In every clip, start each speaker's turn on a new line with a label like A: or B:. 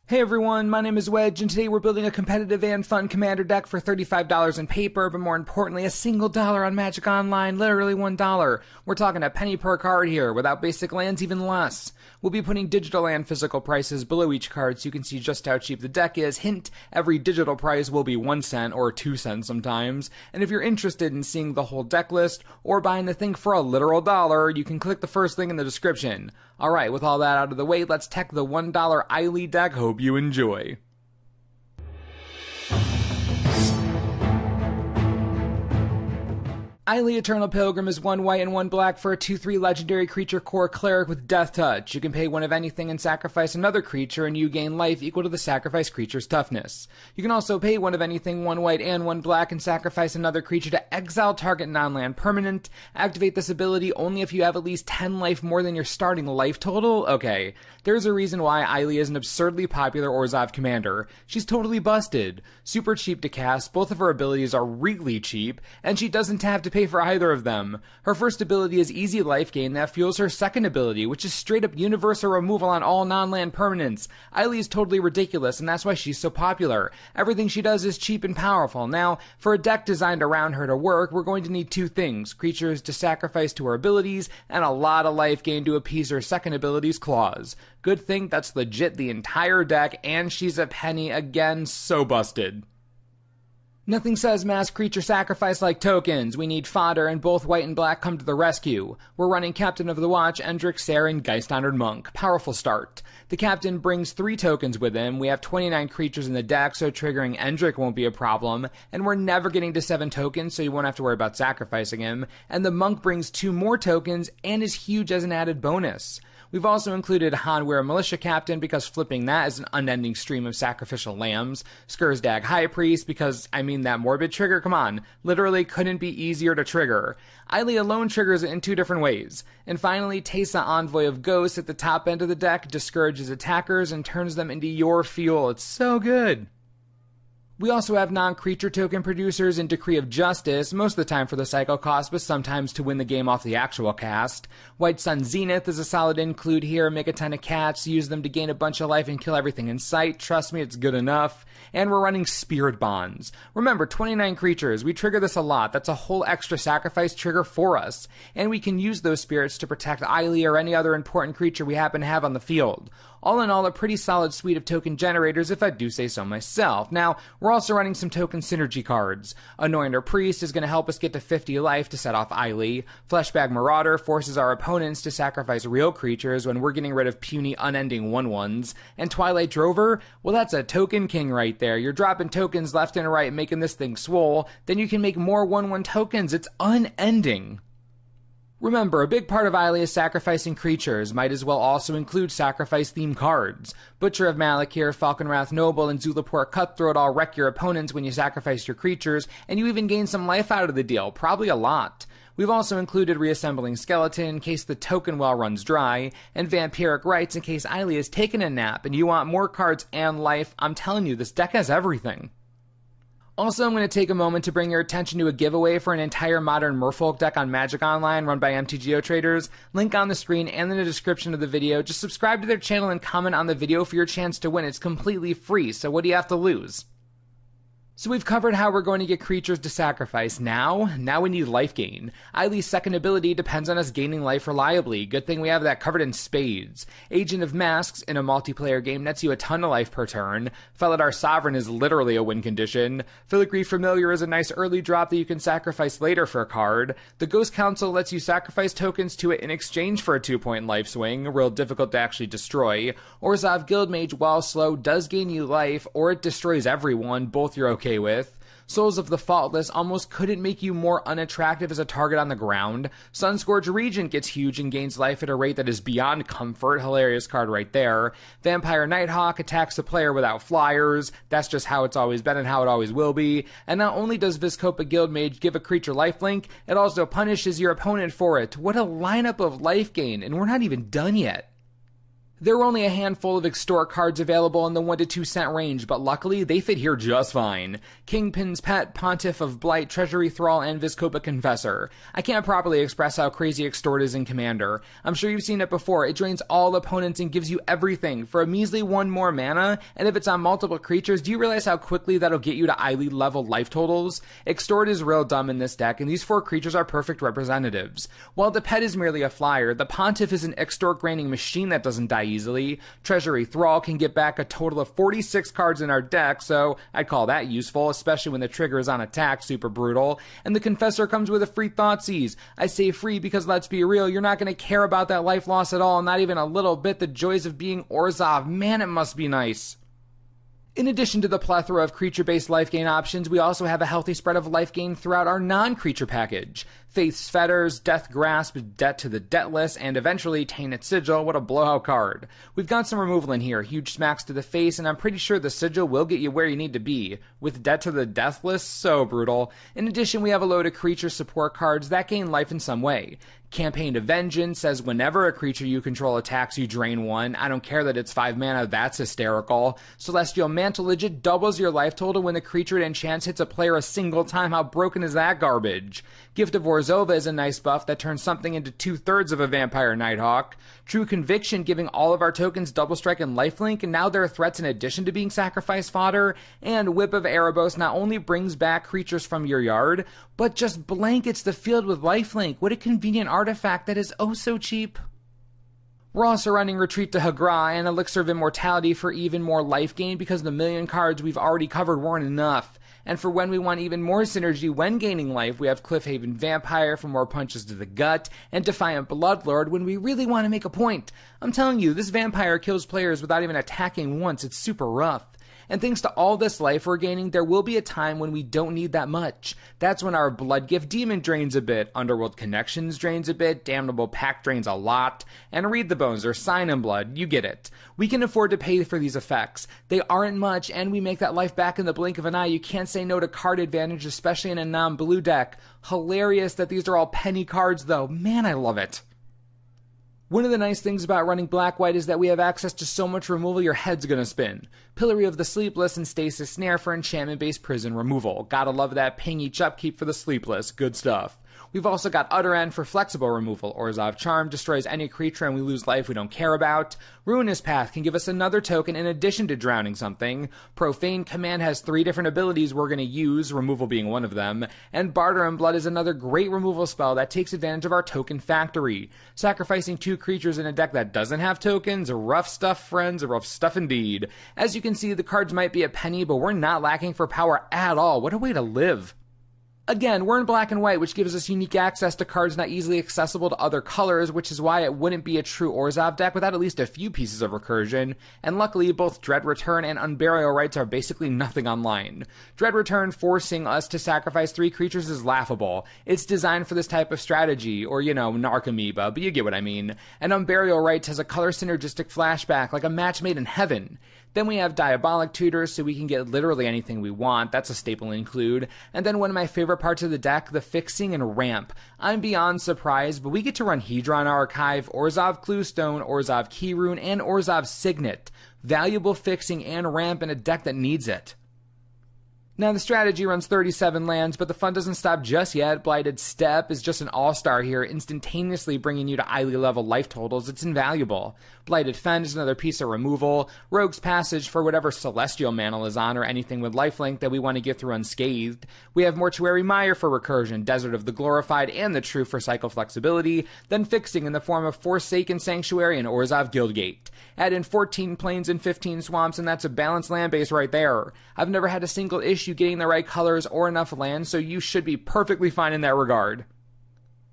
A: Hey everyone, my name is Wedge, and today we're building a competitive and fun commander deck for $35 in paper, but more importantly, a single dollar on Magic Online, literally $1. We're talking a penny per card here, without basic lands even less. We'll be putting digital and physical prices below each card so you can see just how cheap the deck is. Hint, every digital price will be 1 cent or 2 cents sometimes. And if you're interested in seeing the whole deck list, or buying the thing for a literal dollar, you can click the first link in the description. Alright, with all that out of the way, let's tech the $1 Ayli deck. Hope you enjoy. Ayli Eternal Pilgrim is 1 white and 1 black for a 2/3 legendary creature core cleric with Death Touch. You can pay one of anything and sacrifice another creature, and you gain life equal to the sacrificed creature's toughness. You can also pay one of anything 1 white and 1 black and sacrifice another creature to exile target non-land permanent. Activate this ability only if you have at least 10 life more than your starting life total. Okay, there's a reason why Ayli is an absurdly popular Orzhov commander. She's totally busted. Super cheap to cast, both of her abilities are really cheap, and she doesn't have to pay for either of them. Her first ability is easy life gain that fuels her second ability, which is straight up universal removal on all non-land permanents. Ayli is totally ridiculous, and that's why she's so popular. Everything she does is cheap and powerful. Now, for a deck designed around her to work, we're going to need 2 things: creatures to sacrifice to her abilities, and a lot of life gain to appease her second ability's claws. Good thing that's legit the entire deck, and she's a penny again, so busted. Nothing says mass creature sacrifice like tokens. We need fodder, and both white and black come to the rescue. We're running Captain of the Watch, Endrick, Sarah, and Geist-Honored Monk. Powerful start. The Captain brings 3 tokens with him. We have 29 creatures in the deck, so triggering Endrick won't be a problem. And we're never getting to 7 tokens, so you won't have to worry about sacrificing him. And the Monk brings 2 more tokens, and is huge as an added bonus. We've also included Hanweir Militia Captain because flipping that is an unending stream of sacrificial lambs. Skursdag High Priest because, that morbid trigger, come on, literally couldn't be easier to trigger. Ayli alone triggers it in 2 different ways. And finally, Teysa Envoy of Ghosts at the top end of the deck discourages attackers and turns them into your fuel. It's so good. We also have non-creature token producers in Decree of Justice, most of the time for the cycle cost, but sometimes to win the game off the actual cast. White Sun Zenith is a solid include here. Make a ton of cats, use them to gain a bunch of life and kill everything in sight. Trust me, it's good enough. And we're running Spirit Bonds. Remember, 29 creatures. We trigger this a lot. That's a whole extra sacrifice trigger for us. And we can use those spirits to protect Ayli or any other important creature we happen to have on the field. All in all, a pretty solid suite of token generators, if I do say so myself. Now, we're also running some token synergy cards. Anointer Priest is going to help us get to 50 life to set off Ayli. Fleshbag Marauder forces our opponents to sacrifice real creatures when we're getting rid of puny, unending 1/1s. And Twilight Drover? Well, that's a token king right there. You're dropping tokens left and right, making this thing swole. Then you can make more 1/1 tokens. It's unending. Remember, a big part of Ayli is sacrificing creatures. Might as well also include sacrifice-themed cards. Butcher of Malakir, Falconwrath Noble, and Zulaport Cutthroat all wreck your opponents when you sacrifice your creatures, and you even gain some life out of the deal, probably a lot. We've also included Reassembling Skeleton in case the token well runs dry, and Vampiric Rites in case Ayli has taken a nap and you want more cards and life. I'm telling you, this deck has everything. Also, I'm going to take a moment to bring your attention to a giveaway for an entire modern Merfolk deck on Magic Online run by MTGO traders. Link on the screen and in the description of the video. Just subscribe to their channel and comment on the video for your chance to win. It's completely free, so what do you have to lose? So we've covered how we're going to get creatures to sacrifice. Now we need life gain. Ayli's second ability depends on us gaining life reliably. Good thing we have that covered in spades. Agent of Masks in a multiplayer game nets you a ton of life per turn. Felidar Sovereign is literally a win condition. Filigree Familiar is a nice early drop that you can sacrifice later for a card. The Ghost Council lets you sacrifice tokens to it in exchange for a 2-point life swing, real difficult to actually destroy. Orzhov Guildmage, while slow, does gain you life, or it destroys everyone, both you're okay with. Souls of the Faultless almost couldn't make you more unattractive as a target on the ground. Sunscourge Regent gets huge and gains life at a rate that is beyond comfort. Hilarious card right there. Vampire Nighthawk attacks the player without flyers. That's just how it's always been and how it always will be. And not only does Viscopa Guildmage give a creature lifelink, it also punishes your opponent for it. What a lineup of life gain, and we're not even done yet. There were only a handful of Extort cards available in the 1 to 2 cent range, but luckily they fit here just fine. Kingpin's Pet, Pontiff of Blight, Treasury Thrall, and Vizkopa Confessor. I can't properly express how crazy Extort is in Commander. I'm sure you've seen it before. It drains all opponents and gives you everything for a measly 1 more mana, and if it's on multiple creatures, do you realize how quickly that'll get you to Ayli level life totals? Extort is real dumb in this deck, and these 4 creatures are perfect representatives. While the Pet is merely a flyer, the Pontiff is an Extort granting machine that doesn't die easily. Treasury Thrall can get back a total of 46 cards in our deck, so I'd call that useful, especially when the trigger is on attack, super brutal. And the Confessor comes with a free Thoughtseize. I say free because let's be real, you're not going to care about that life loss at all, not even a little bit. The joys of being Orzhov, man, it must be nice. In addition to the plethora of creature-based life gain options, we also have a healthy spread of life gain throughout our non-creature package. Faith's Fetters, Death Grasp, Debt to the Debtless, and eventually Tainted Sigil. What a blowout card. We've got some removal in here, huge smacks to the face, and I'm pretty sure the Sigil will get you where you need to be. With Debt to the Deathless, so brutal. In addition, we have a load of creature support cards that gain life in some way. Campaign of Vengeance says whenever a creature you control attacks, you drain 1. I don't care that it's 5 mana, that's hysterical. Celestial Mantle legit doubles your life total when the creature it enchants hits a player a single time. How broken is that garbage? Gift of Orzhova is a nice buff that turns something into 2/3 of a Vampire Nighthawk. True Conviction giving all of our tokens double strike and lifelink, and now they're threats in addition to being sacrifice fodder. And Whip of Erebos not only brings back creatures from your yard, but just blankets the field with lifelink. What a convenient artifact that is oh so cheap. We're also running Retreat to Hagra and Elixir of Immortality for even more life gain because the million cards we've already covered weren't enough. And for when we want even more synergy when gaining life, we have Cliffhaven Vampire for more punches to the gut, and Defiant Bloodlord when we really want to make a point. I'm telling you, this vampire kills players without even attacking once. It's super rough. And thanks to all this life we're gaining, there will be a time when we don't need that much. That's when our Bloodgift Demon drains a bit, Underworld Connections drains a bit, Damnable Pact drains a lot, and Read the Bones or Sign in Blood, you get it. We can afford to pay for these effects. They aren't much, and we make that life back in the blink of an eye. You can't say no to card advantage, especially in a non-blue deck. Hilarious that these are all penny cards though. Man, I love it. One of the nice things about running Black-White is that we have access to so much removal your head's gonna spin. Pillory of the Sleepless and Stasis Snare for enchantment-based prison removal. Gotta love that ping each upkeep for the Sleepless. Good stuff. We've also got Utter End for flexible removal. Orzhov Charm destroys any creature and we lose life we don't care about. Ruinous Path can give us another token in addition to drowning something. Profane Command has 3 different abilities we're going to use, removal being one of them. And Barter and Blood is another great removal spell that takes advantage of our token factory. Sacrificing 2 creatures in a deck that doesn't have tokens, rough stuff, friends, rough stuff indeed. As you can see, the cards might be a penny, but we're not lacking for power at all. What a way to live. Again, we're in black and white, which gives us unique access to cards not easily accessible to other colors, which is why it wouldn't be a true Orzhov deck without at least a few pieces of recursion, and luckily both Dread Return and Unburial Rites are basically nothing online. Dread Return forcing us to sacrifice 3 creatures is laughable. It's designed for this type of strategy, or Narcomoeba, but you get what I mean. And Unburial Rites has a color synergistic flashback, like a match made in heaven. Then we have Diabolic Tutors, so we can get literally anything we want. That's a staple include. And then one of my favorite parts of the deck, the Fixing and Ramp. I'm beyond surprised, but we get to run Hedron Archive, Orzhov Cluestone, Orzhov Keyrune, and Orzhov Signet. Valuable fixing and ramp in a deck that needs it. Now, the strategy runs 37 lands, but the fun doesn't stop just yet. Blighted Step is just an all-star here, instantaneously bringing you to Ayli level life totals. It's invaluable. Blighted Fend is another piece of removal. Rogue's Passage for whatever Celestial Mantle is on, or anything with lifelink that we want to get through unscathed. We have Mortuary Mire for recursion, Desert of the Glorified, and the True for cycle flexibility. Then Fixing in the form of Forsaken Sanctuary and Orzhov Guildgate. Add in 14 plains and 15 swamps, and that's a balanced land base right there. I've never had a single issue getting the right colors or enough land, so you should be perfectly fine in that regard.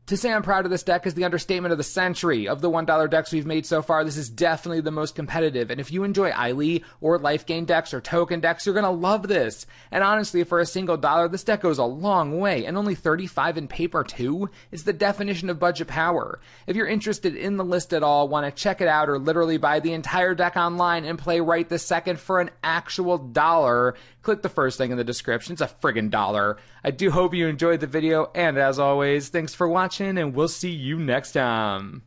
A: To say I'm proud of this deck is the understatement of the century. Of the $1 decks we've made so far, this is definitely the most competitive, and if you enjoy Ayli, or life gain decks, or token decks, you're gonna love this. And honestly, for a single dollar, this deck goes a long way, and only 35 in paper too? It's the definition of budget power. If you're interested in the list at all, want to check it out, or literally buy the entire deck online and play right this second for an actual dollar, click the first link in the description. It's a friggin' dollar. I do hope you enjoyed the video, and as always, thanks for watching, and we'll see you next time.